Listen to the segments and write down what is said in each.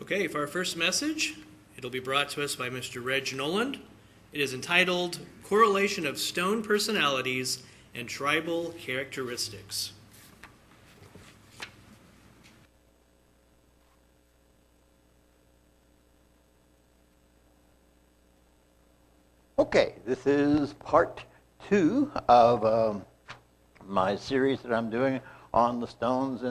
Okay, for our first message, it'll be brought to us by Mr. Reg Noland. It is entitled Correlation of Stone Personalities and Tribal Characteristics. Okay, this is part 2 of my series that I'm doing on the stones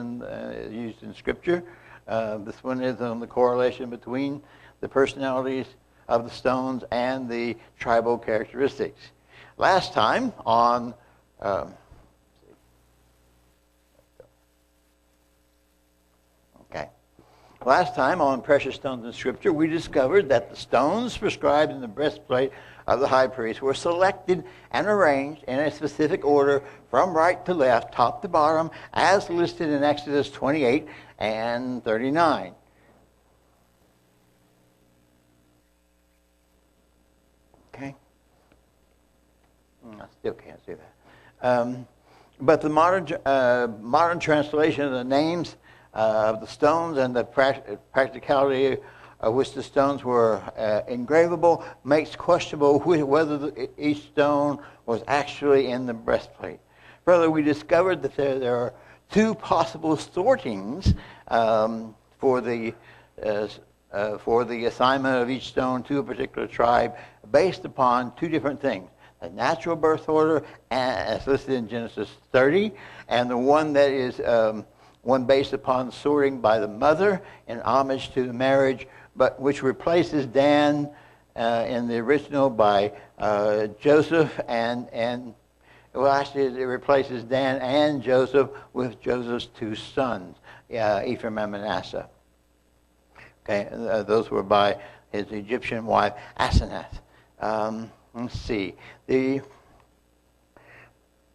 used in Scripture. This one is on the correlation between the personalities of the stones and the tribal characteristics. Last time on Last time on Precious Stones in Scripture, we discovered that the stones prescribed in the breastplate of the high priest were selected and arranged in a specific order from right to left, top to bottom, as listed in Exodus 28 and 39. Okay? I still can't see that. But the modern translation of the names of the stones and the practicality of which the stones were engravable makes questionable whether each stone was actually in the breastplate. Further, we discovered that there are two possible sortings for the assignment of each stone to a particular tribe based upon two different things: a natural birth order, as listed in Genesis 30, and the one that is one based upon sorting by the mother in homage to the marriage, but which replaces Dan in the original by Joseph actually it replaces Dan and Joseph with Joseph's two sons, Ephraim and Manasseh. Okay, those were by his Egyptian wife Asenath. Let's see.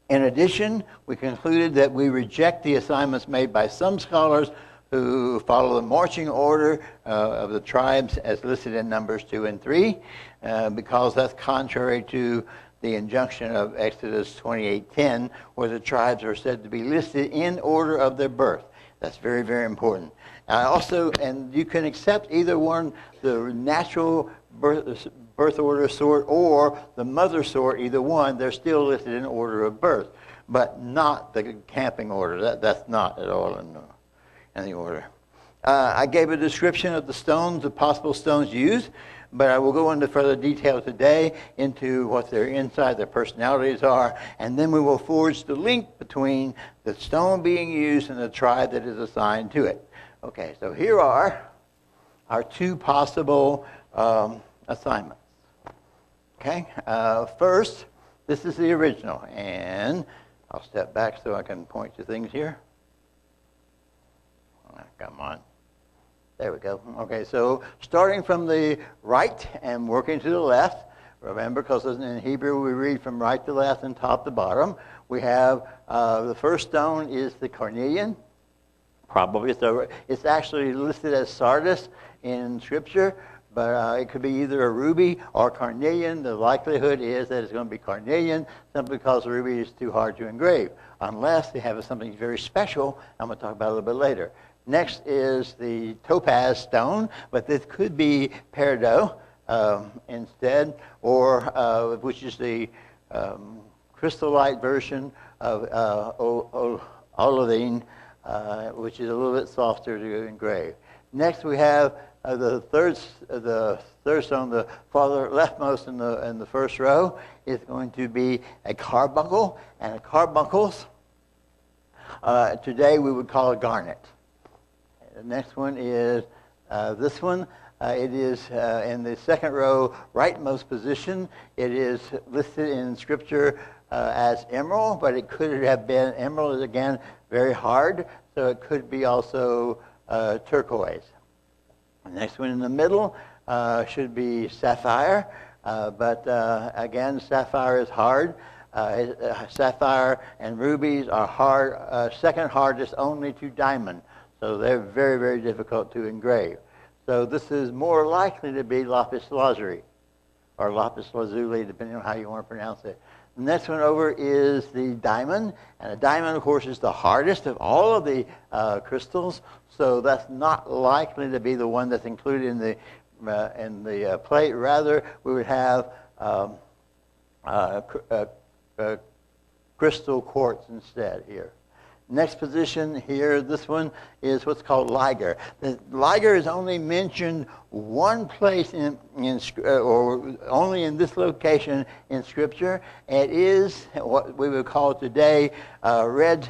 In addition, we concluded that we reject the assignments made by some scholars who follow the marching order of the tribes as listed in Numbers 2 and 3, because that's contrary to the injunction of Exodus 28:10, where the tribes are said to be listed in order of their birth. That's very, very important. And you can accept either one, the natural birth order sort or the mother sort, either one. They're still listed in order of birth, but not the camping order. That's not at all in the order. I gave a description of the stones, the possible stones used, but I will go into further detail today into what their inside, their personalities are, and then we will forge the link between the stone being used and the tribe that is assigned to it. Okay, so here are our two possible assignments. Okay, first, this is the original, and I'll step back so I can point to things here. Come on. There we go. Okay, so starting from the right and working to the left, remember, because in Hebrew we read from right to left and top to bottom, we have the first stone is the carnelian. Probably, it's actually listed as sardis in Scripture, but it could be either a ruby or carnelian. The likelihood is that it's going to be carnelian simply because ruby is too hard to engrave, unless they have something very special I'm going to talk about a little bit later. Next is the topaz stone, but this could be peridot instead, or which is the crystallite version of olivine, which is a little bit softer to engrave. Next we have the third stone, the farther leftmost in the first row, is going to be a carbuncle, and a carbuncles today we would call it garnet. The next one is this one. It is in the second row, rightmost position. It is listed in Scripture as emerald, but it could have been, emerald is again very hard, so it could be also turquoise. The next one in the middle should be sapphire, but again, sapphire is hard. Sapphire and rubies are hard, second hardest only to diamond. So they're very, very difficult to engrave. So this is more likely to be lapis lazuli, or lapis lazuli, depending on how you want to pronounce it. The next one over is the diamond. And a diamond, of course, is the hardest of all of the crystals. So that's not likely to be the one that's included in the plate. Rather, we would have crystal quartz instead here. Next position here, this one is what's called liger. The liger is only mentioned one place or only in this location in Scripture. It is what we would call today red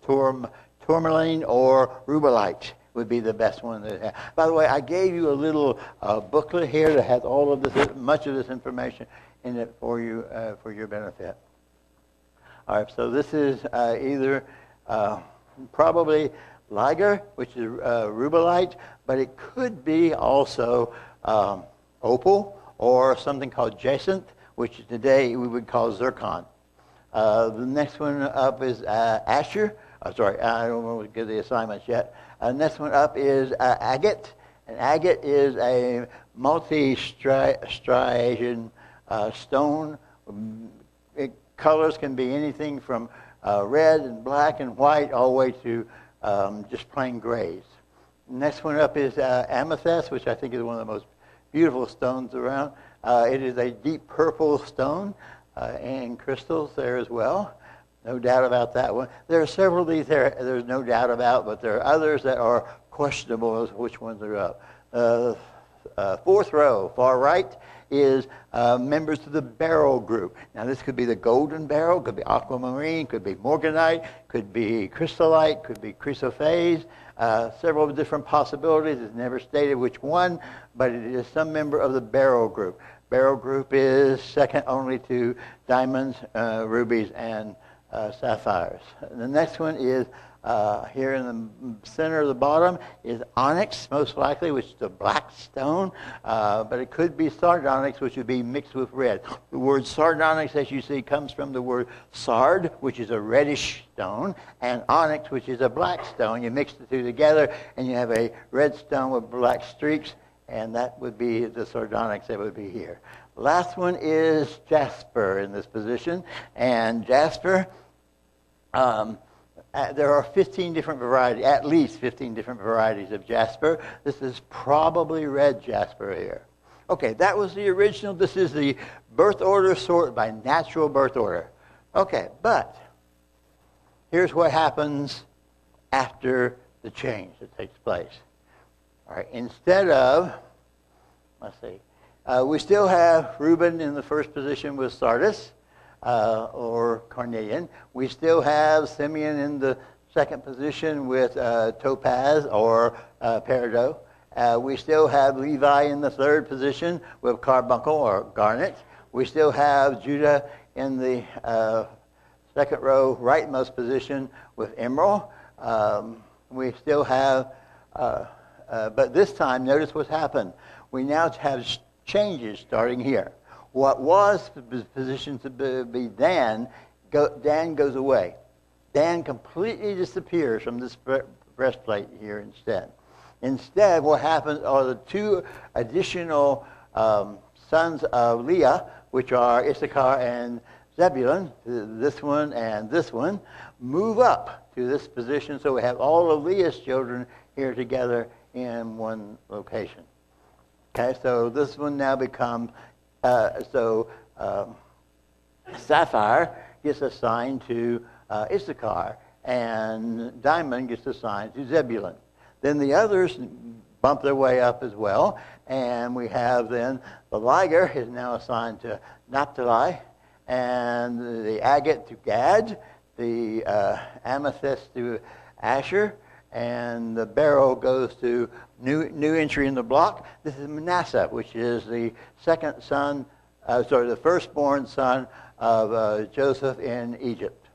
tourmaline or rubellite would be the best one to have. By the way, I gave you a little booklet here that has all of this, much of this information in it for you for your benefit. All right, so this is either probably liger, which is rubellite, but it could be also opal or something called jacinth, which today we would call zircon. The next one up is Asher. I don't want to give the assignments yet. Next one up is agate. And agate is a multi-striation stone. Colors can be anything from red and black and white all the way to just plain grays. Next one up is amethyst, which I think is one of the most beautiful stones around. It is a deep purple stone and crystals there as well. No doubt about that one. There are several of these there's no doubt about, but there are others that are questionable as which ones are up. Fourth row, far right, is members of the beryl group. Now, this could be the golden beryl, could be aquamarine, could be morganite, could be crystallite, could be chrysoprase. Several different possibilities. It's never stated which one, but it is some member of the beryl group. Beryl group is second only to diamonds, rubies, and sapphires. The next one is here in the center of the bottom is onyx, most likely, which is a black stone, but it could be sardonyx, which would be mixed with red. The word sardonyx, as you see, comes from the word sard, which is a reddish stone, and onyx, which is a black stone. You mix the two together, and you have a red stone with black streaks, and that would be the sardonyx that would be here. Last one is jasper in this position, and jasper, there are 15 different varieties, at least 15 different varieties of jasper. This is probably red jasper here. Okay, that was the original. This is the birth order sort by natural birth order. Okay, but here's what happens after the change that takes place. All right, instead of, let's see, we still have Reuben in the first position with sardis. Or carnelian. We still have Simeon in the second position with topaz or peridot. We still have Levi in the third position with carbuncle or garnet. We still have Judah in the second row rightmost position with emerald. We still have, but this time, notice what's happened. We now have changes starting here. What was positioned to be Dan goes away. Dan completely disappears from this breastplate here instead. Instead, what happens are the two additional sons of Leah, which are Issachar and Zebulun, this one and this one, move up to this position. So we have all of Leah's children here together in one location. Okay, so this one now becomes sapphire gets assigned to Issachar, and diamond gets assigned to Zebulun. Then the others bump their way up as well, and we have then the liger is now assigned to Naphtali, and the agate to Gad, the amethyst to Asher, and the beryl goes to new entry in the block. This is Manasseh, which is the the firstborn son of Joseph in Egypt.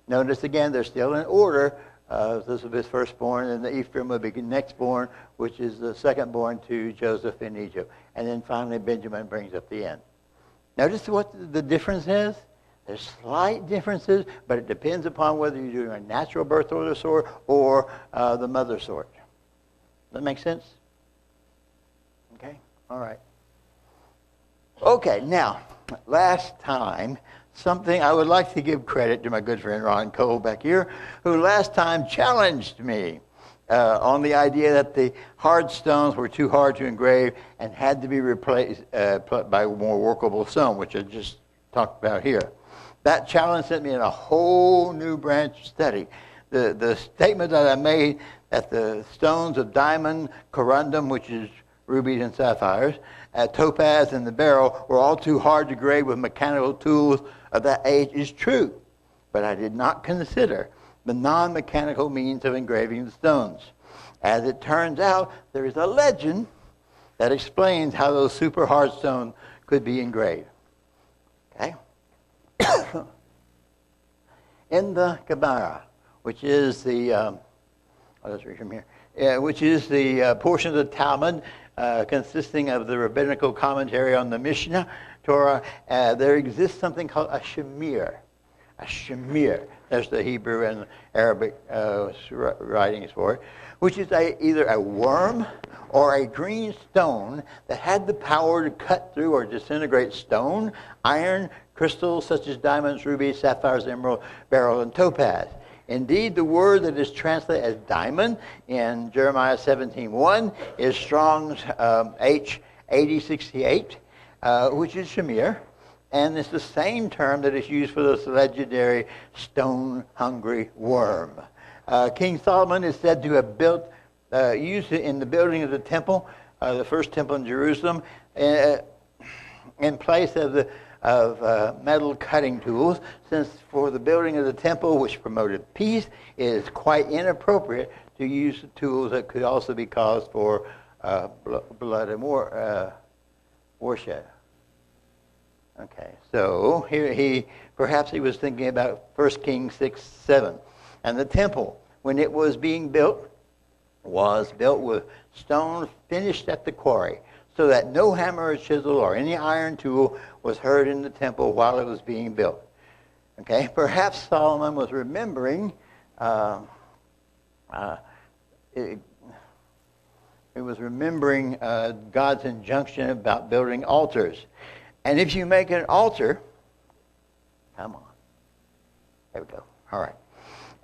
Notice again, they're still in order. This will be his firstborn, and the Ephraim will be next born, which is the secondborn to Joseph in Egypt. And then finally, Benjamin brings up the end. Notice what the difference is? There's slight differences, but it depends upon whether you're doing a natural birth order sort or the mother sort. Does that make sense? Okay? All right. Okay, now, last time, something I would like to give credit to my good friend Ron Cole back here, who last time challenged me on the idea that the hard stones were too hard to engrave and had to be replaced by more workable stone, which I just talked about here. That challenge sent me in a whole new branch of study. The statement that I made that the stones of diamond, corundum, which is rubies and sapphires, topaz, and the beryl were all too hard to grave with mechanical tools of that age is true. But I did not consider the non-mechanical means of engraving the stones. As it turns out, there is a legend that explains how those super hard stones could be engraved. Okay? In the Gemara, which is the let's read from here, which is the portion of the Talmud consisting of the rabbinical commentary on the Mishnah, Torah, there exists something called a Shamir. A Shamir, that's the Hebrew and Arabic writings for it, which is either a worm or a green stone that had the power to cut through or disintegrate stone, iron, crystals such as diamonds, rubies, sapphires, emerald, beryl, and topaz. Indeed, the word that is translated as diamond in Jeremiah 17:1 is Strong's H8068, which is Shamir, and it's the same term that is used for this legendary stone-hungry worm. King Solomon is said to have used it in the building of the temple, the first temple in Jerusalem, in place of metal cutting tools, since for the building of the temple, which promoted peace, it is quite inappropriate to use tools that could also be caused for blood and warshed. Okay, so here perhaps he was thinking about 1 Kings 6:7. And the temple, when it was being built, was built with stone finished at the quarry, so that no hammer or chisel or any iron tool was heard in the temple while it was being built. Okay, perhaps Solomon was remembering God's injunction about building altars. And if you make an altar, come on, there we go, all right.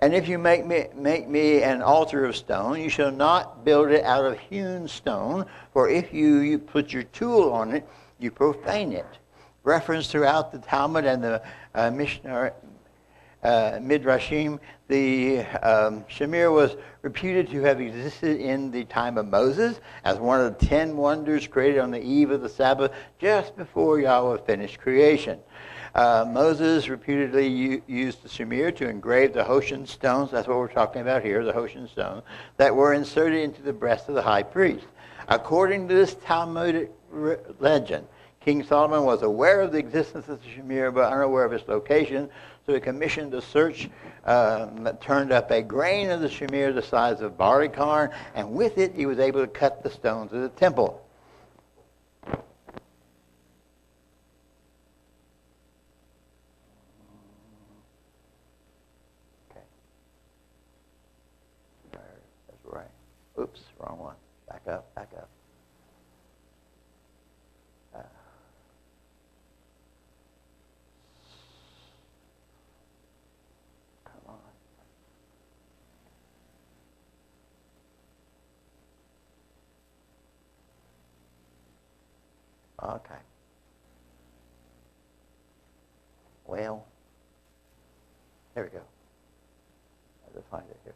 And if you make me an altar of stone, you shall not build it out of hewn stone, for if you put your tool on it, you profane it. Referenced throughout the Talmud and the Mishnah, Midrashim, the Shamir was reputed to have existed in the time of Moses as one of the 10 wonders created on the eve of the Sabbath just before Yahweh finished creation. Moses reputedly used the Shamir to engrave the Hoshan stones, that's what we're talking about here, the Hoshan stones, that were inserted into the breast of the high priest. According to this Talmudic legend, King Solomon was aware of the existence of the Shamir, but unaware of its location, so he commissioned a search that turned up a grain of the Shamir the size of barley corn, and with it he was able to cut the stones of the temple. Oops, wrong one. Back up, back up. Come on. Okay. Well, there we go. I'll just find it here.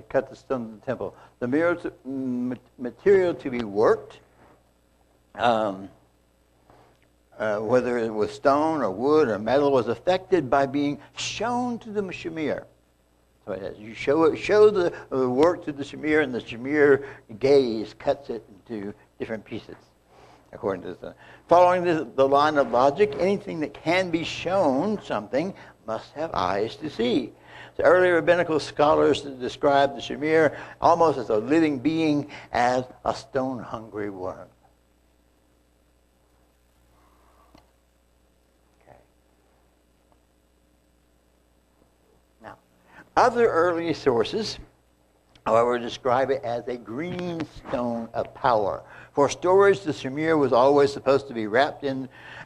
Cut the stone of the temple. The material to be worked, whether it was stone or wood or metal, was affected by being shown to the Shamir. So it is. You show the work to the Shamir, and the Shamir gaze cuts it into different pieces. According to this, following the line of logic, anything that can be shown something must have eyes to see. The early rabbinical scholars described the Shamir almost as a living being, as a stone-hungry worm. Okay. Now, other early sources however, describe it as a green stone of power. For storage, the shamir was always supposed to be wrapped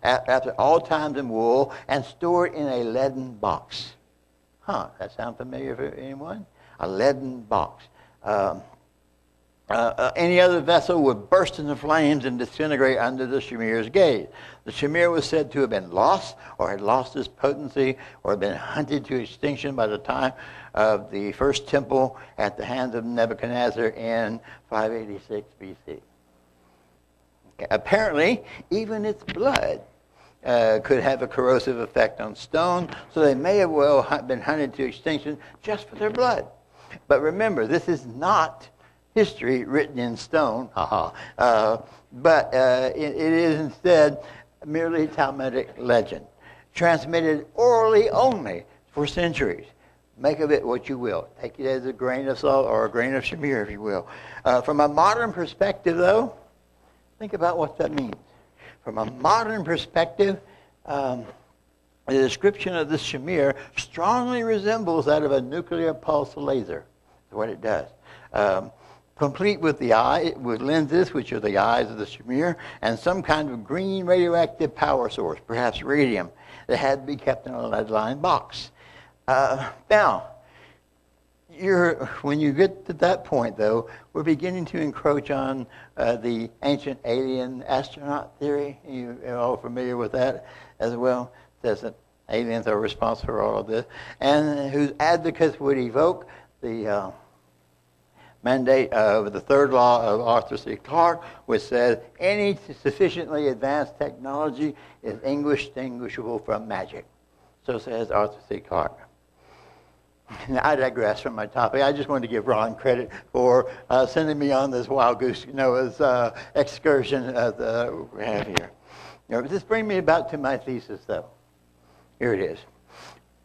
at all times in wool and stored in a leaden box. That sound familiar for anyone? A leaden box. Any other vessel would burst into flames and disintegrate under the shamir's gaze. The shamir was said to have been lost, or had lost its potency, or had been hunted to extinction by the time of the first temple at the hands of Nebuchadnezzar in 586 BC. Okay. Apparently, even its blood could have a corrosive effect on stone, so they may have well been hunted to extinction just for their blood. But remember, this is not history written in stone, but it is instead merely Talmudic legend, transmitted orally only for centuries. Make of it what you will. Take it as a grain of salt or a grain of shamir, if you will. From a modern perspective, though, think about what that means. From a modern perspective, the description of this shamir strongly resembles that of a nuclear pulse laser. That's what it does. Complete with with lenses, which are the eyes of the shamir, and some kind of green radioactive power source, perhaps radium, that had to be kept in a lead-lined box. Now, when you get to that point, though, we're beginning to encroach on the ancient alien astronaut theory. You're all familiar with that as well. It says that aliens are responsible for all of this, and whose advocates would evoke the mandate of the third law of Arthur C. Clarke, which says any sufficiently advanced technology is indistinguishable from magic. So says Arthur C. Clarke. Now, I digress from my topic. I just wanted to give Ron credit for sending me on this wild goose Noah's excursion that we have here. This brings me about to my thesis, though. Here it is.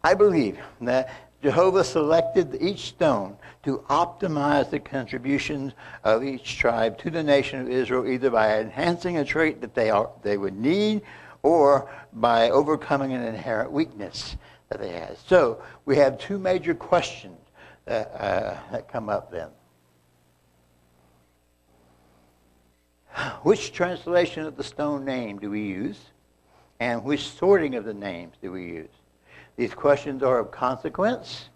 I believe that Jehovah selected each stone to optimize the contributions of each tribe to the nation of Israel, either by enhancing a trait that they would need or by overcoming an inherent weakness that they had. So we have two major questions that come up then. Which translation of the stone name do we use? And which sorting of the names do we use? These questions are of consequence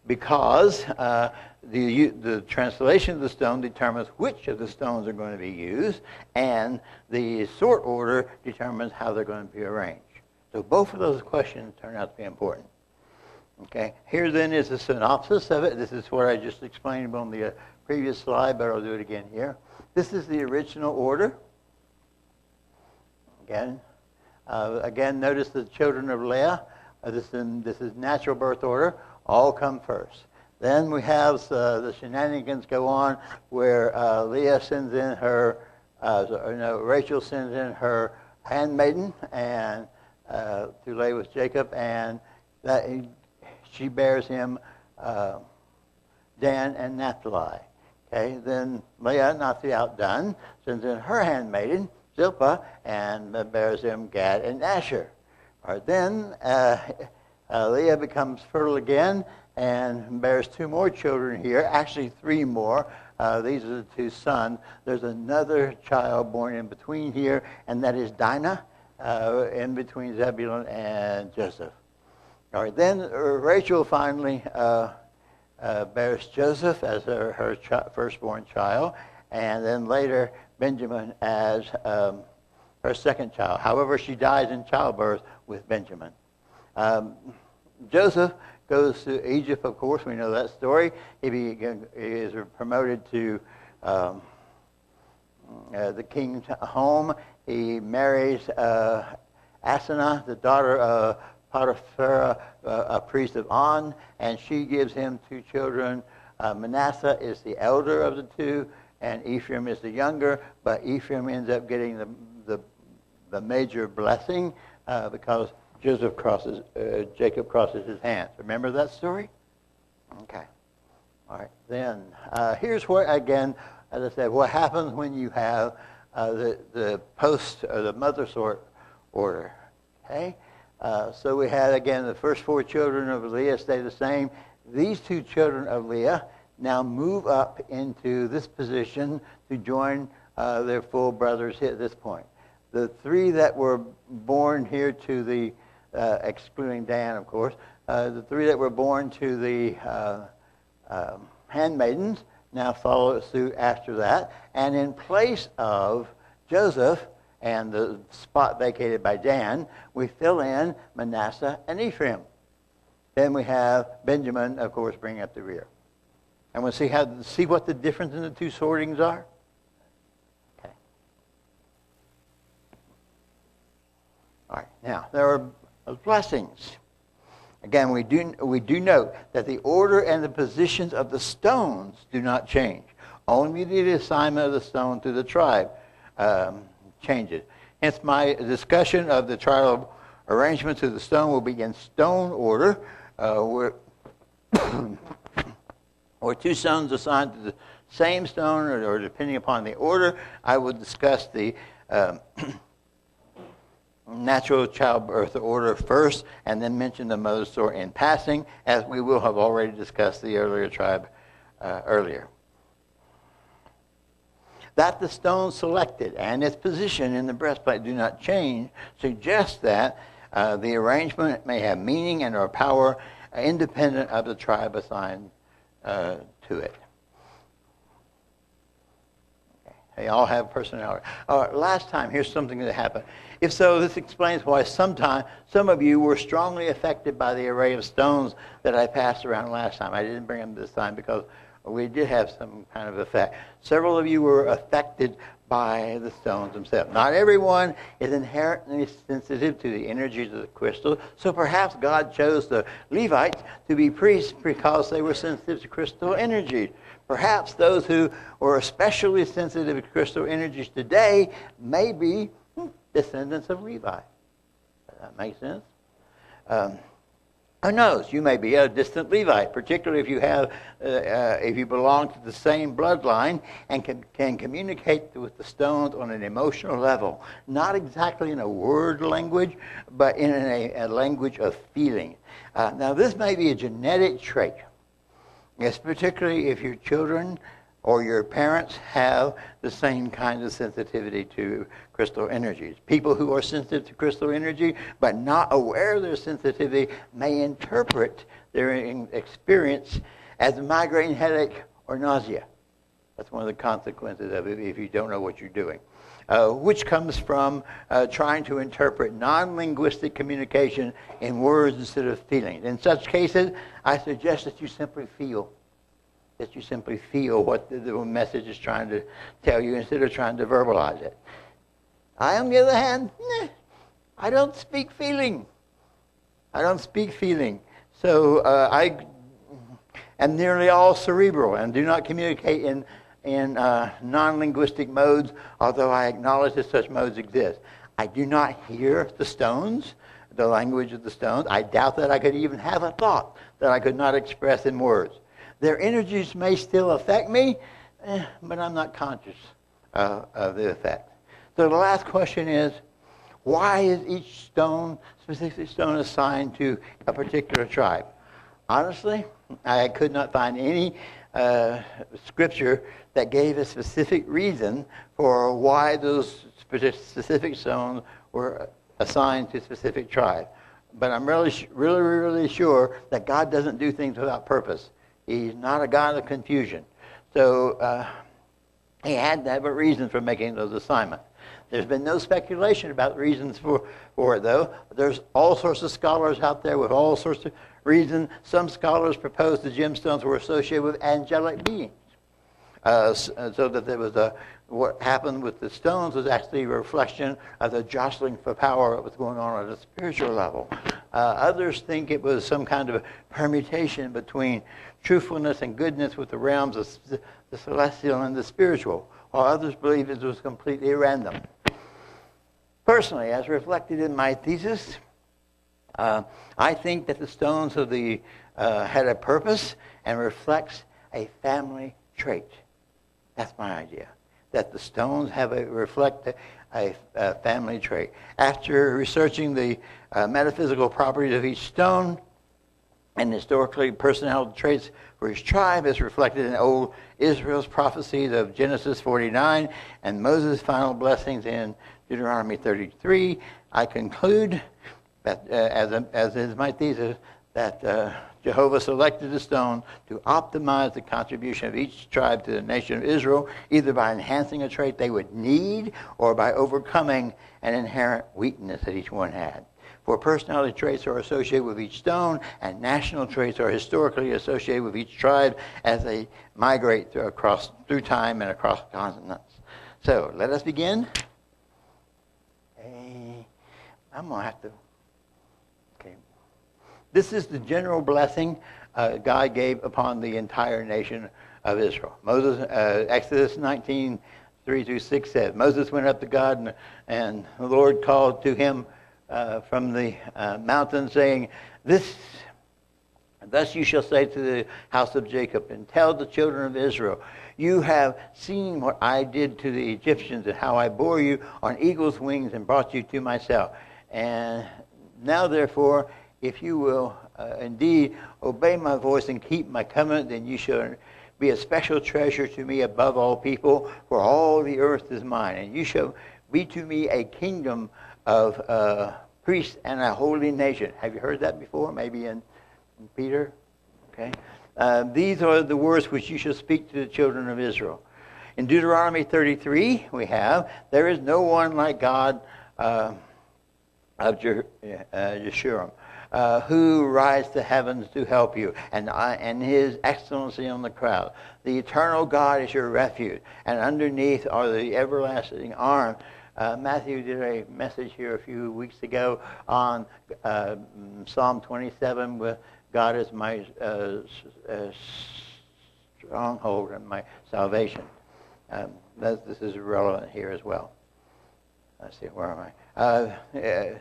because the translation of the stone determines which of the stones are going to be used, and the sort order determines how they're going to be arranged. So both of those questions turn out to be important. Okay, here then is a synopsis of it. This is what I just explained on the previous slide, but I'll do it again here. This is the original order. Again, notice the children of Leah. This is natural birth order. All come first. Then we have the shenanigans go on where Leah sends in her, Rachel sends in her handmaiden and to lay with Jacob, and she bears him Dan and Naphtali. Okay, then Leah, not to be outdone, sends in her handmaiden Zilpah and bears him Gad and Asher. All right, then Leah becomes fertile again and bears two more children here, actually three more. These are the two sons. There's another child born in between here, and that is Dinah, in between Zebulun and Joseph. All right, then Rachel finally bears Joseph as her firstborn child, and then later Benjamin as her second child. However, she dies in childbirth with Benjamin. Joseph goes to Egypt, of course. We know that story. He is promoted to the king's home. He marries Asenath, the daughter of Potiphar, a priest of On, and she gives him two children. Manasseh is the elder of the two, and Ephraim is the younger, but Ephraim ends up getting the major blessing because Jacob crosses his hands. Remember that story? Okay. All right. Then here's where, again, as I said, what happens when you have the post or the mother sort order. Okay. So we had, again, the first four children of Leah stay the same. These two children of Leah now move up into this position to join their full brothers here at this point. The 3 that were born here to the, excluding Dan, of course, the 3 that were born to the handmaidens now follow suit after that. And in place of Joseph and the spot vacated by Dan, we fill in Manasseh and Ephraim. Then we have Benjamin, of course, bringing up the rear. And we'll see what the difference in the 2 sortings are. Okay. All right. Now, there are blessings. Again, we do note that the order and the positions of the stones do not change. Only the assignment of the stone to the tribe changes. Hence, my discussion of the tribal arrangements of the stone will be in stone order, where 2 stones assigned to the same stone, or depending upon the order, I will discuss the natural childbirth order first, and then mention the mother sort in passing, as we will have already discussed the earlier tribe earlier. That the stone selected and its position in the breastplate do not change suggests that the arrangement may have meaning and or power independent of the tribe assigned to it. Okay. They all have personality. Last time, here's something that happened. If so, this explains why some of you were strongly affected by the array of stones that I passed around last time. I didn't bring them this time because we did have some kind of effect. Several of you were affected by the stones themselves. Not everyone is inherently sensitive to the energies of the crystal, so perhaps God chose the Levites to be priests because they were sensitive to crystal energies. Perhaps those who were especially sensitive to crystal energies today may be descendants of Levi. Does that make sense? Who knows? You may be a distant Levite, particularly if you belong to the same bloodline and can communicate with the stones on an emotional level, not exactly in a word language, but in a language of feeling. Now, this may be a genetic trait. Yes, particularly if your children or your parents have the same kind of sensitivity to crystal energies. People who are sensitive to crystal energy but not aware of their sensitivity may interpret their experience as a migraine headache or nausea. That's one of the consequences of it if you don't know what you're doing. Which comes from trying to interpret non-linguistic communication in words instead of feelings. In such cases, I suggest that you simply feel. That you simply feel what the message is trying to tell you instead of trying to verbalize it. I, on the other hand, I don't speak feeling. I don't speak feeling. So I am nearly all cerebral and do not communicate in non-linguistic modes, although I acknowledge that such modes exist. I do not hear the stones, the language of the stones. I doubt that I could even have a thought that I could not express in words. Their energies may still affect me, but I'm not conscious of the effect. So the last question is, why is each specific stone assigned to a particular tribe? Honestly, I could not find any scripture that gave a specific reason for why those specific stones were assigned to a specific tribe. But I'm really sure that God doesn't do things without purpose. He's not a God of confusion. So he had to have a reason for making those assignments. There's been no speculation about reasons for it, though. There's all sorts of scholars out there with all sorts of reasons. Some scholars propose the gemstones were associated with angelic beings. So that there was what happened with the stones was actually a reflection of the jostling for power that was going on at a spiritual level. Others think it was some kind of a permutation between truthfulness and goodness with the realms of the celestial and the spiritual, while others believe it was completely random. Personally, as reflected in my thesis, I think that the stones of the had a purpose and reflects a family trait. That's my idea. That the stones reflect a family trait. After researching the metaphysical properties of each stone, and historically personality traits for his tribe is reflected in old Israel's prophecies of Genesis 49 and Moses' final blessings in Deuteronomy 33. I conclude that, as is my thesis, that Jehovah selected the stone to optimize the contribution of each tribe to the nation of Israel, either by enhancing a trait they would need or by overcoming an inherent weakness that each one had. For personality traits are associated with each stone, and national traits are historically associated with each tribe as they migrate through time and across continents. So let us begin. I'm going to have to... Okay. This is the general blessing God gave upon the entire nation of Israel. Moses, Exodus 19, 3-6 says, Moses went up to God, and the Lord called to him from the mountain, saying, Thus you shall say to the house of Jacob, and tell the children of Israel, you have seen what I did to the Egyptians, and how I bore you on eagle's wings and brought you to myself. And now, therefore, if you will indeed obey my voice and keep my covenant, then you shall be a special treasure to me above all people, for all the earth is mine. And you shall be to me a kingdom of priests and a holy nation. Have you heard that before? Maybe in Peter? Okay. These are the words which you shall speak to the children of Israel. In Deuteronomy 33, we have, there is no one like God of Yeshurun, who rides the heavens to help you, and his excellency on the cloud. The eternal God is your refuge, and underneath are the everlasting arms. Matthew did a message here a few weeks ago on Psalm 27 with God is my stronghold and my salvation. This is relevant here as well. Let's see, where am I?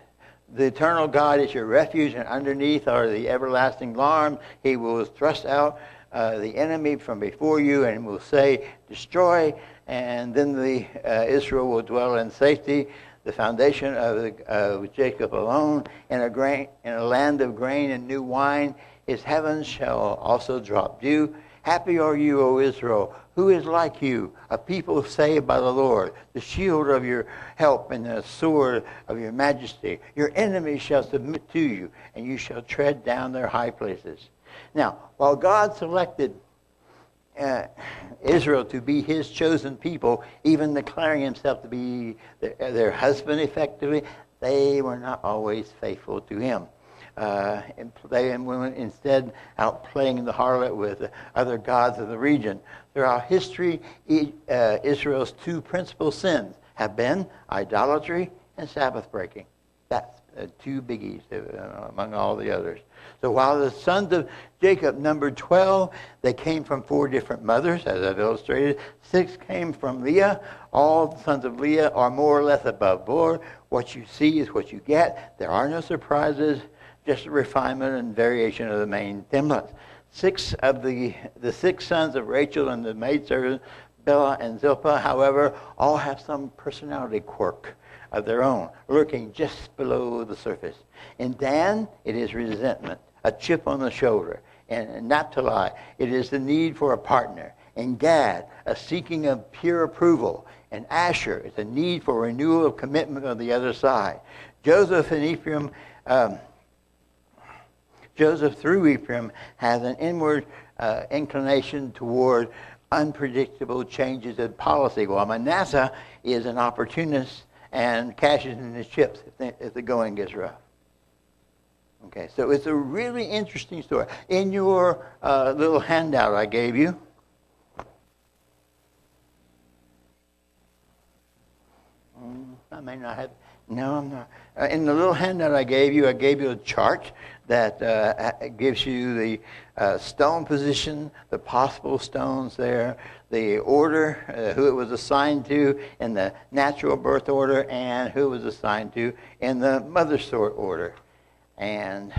The eternal God is your refuge, and underneath are the everlasting arms. He will thrust out the enemy from before you and will say, destroy, and then Israel will dwell in safety. The foundation of Jacob alone, in a land of grain and new wine, his heavens shall also drop dew. Happy are you, O Israel, who is like you, a people saved by the Lord, the shield of your help and the sword of your majesty. Your enemies shall submit to you, and you shall tread down their high places. Now, while God selected Israel to be his chosen people, even declaring himself to be their husband effectively, they were not always faithful to him. They were instead out playing the harlot with other gods of the region. Throughout history, Israel's two principal sins have been idolatry and Sabbath breaking. That's two biggies among all the others. So while the sons of Jacob numbered 12, they came from 4 different mothers, as I've illustrated. 6 came from Leah. All the sons of Leah are more or less above board. What you see is what you get. There are no surprises, just a refinement and variation of the main templates. 6 of the 6 sons of Rachel and the maidservant, Bella and Zilpah, however, all have some personality quirk of their own, lurking just below the surface. In Dan, it is resentment, a chip on the shoulder. In Naphtali, it is the need for a partner. In Gad, a seeking of pure approval. In Asher, it's a need for renewal of commitment on the other side. Joseph and Ephraim, Joseph through Ephraim has an inward inclination toward unpredictable changes in policy, while Manasseh is an opportunist and cashes in his chips if the going gets rough. Okay, so it's a really interesting story. In your little handout I gave you, I may not have, no, I'm not. In the little handout I gave you a chart that gives you the stone position, the possible stones there, the order, who it was assigned to in the natural birth order, and who it was assigned to in the mother sort order. And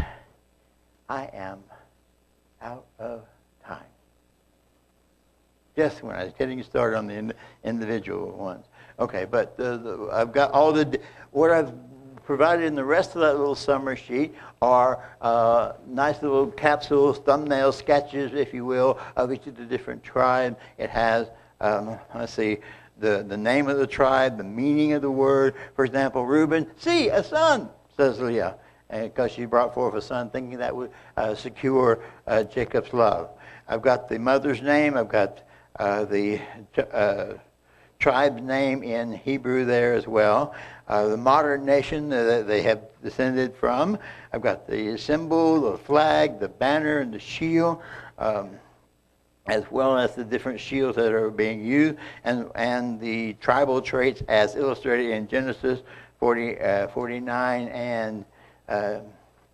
I am out of time. Just when I was getting started on the individual ones. Okay, but I've got all what I've provided in the rest of that little summary sheet are nice little capsules, thumbnail sketches, if you will, of each of the different tribes. It has, let's see, the name of the tribe, the meaning of the word. For example, Reuben, see, a son, says Leah, because she brought forth a son, thinking that would secure Jacob's love. I've got the mother's name. I've got the tribe's name in Hebrew there as well. The modern nation that they have descended from. I've got the symbol, the flag, the banner, and the shield, as well as the different shields that are being used, and the tribal traits as illustrated in Genesis 49 and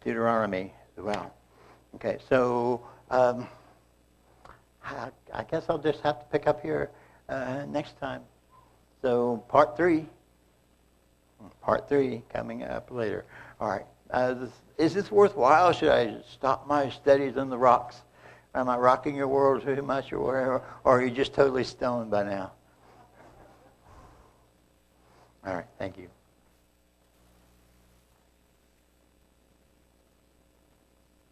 Deuteronomy as well. Okay, so I guess I'll just have to pick up here next time. So part three coming up later. All right. Is this worthwhile? Should I stop my studies on the rocks? Am I rocking your world too much or whatever? Or are you just totally stoned by now? All right. Thank you.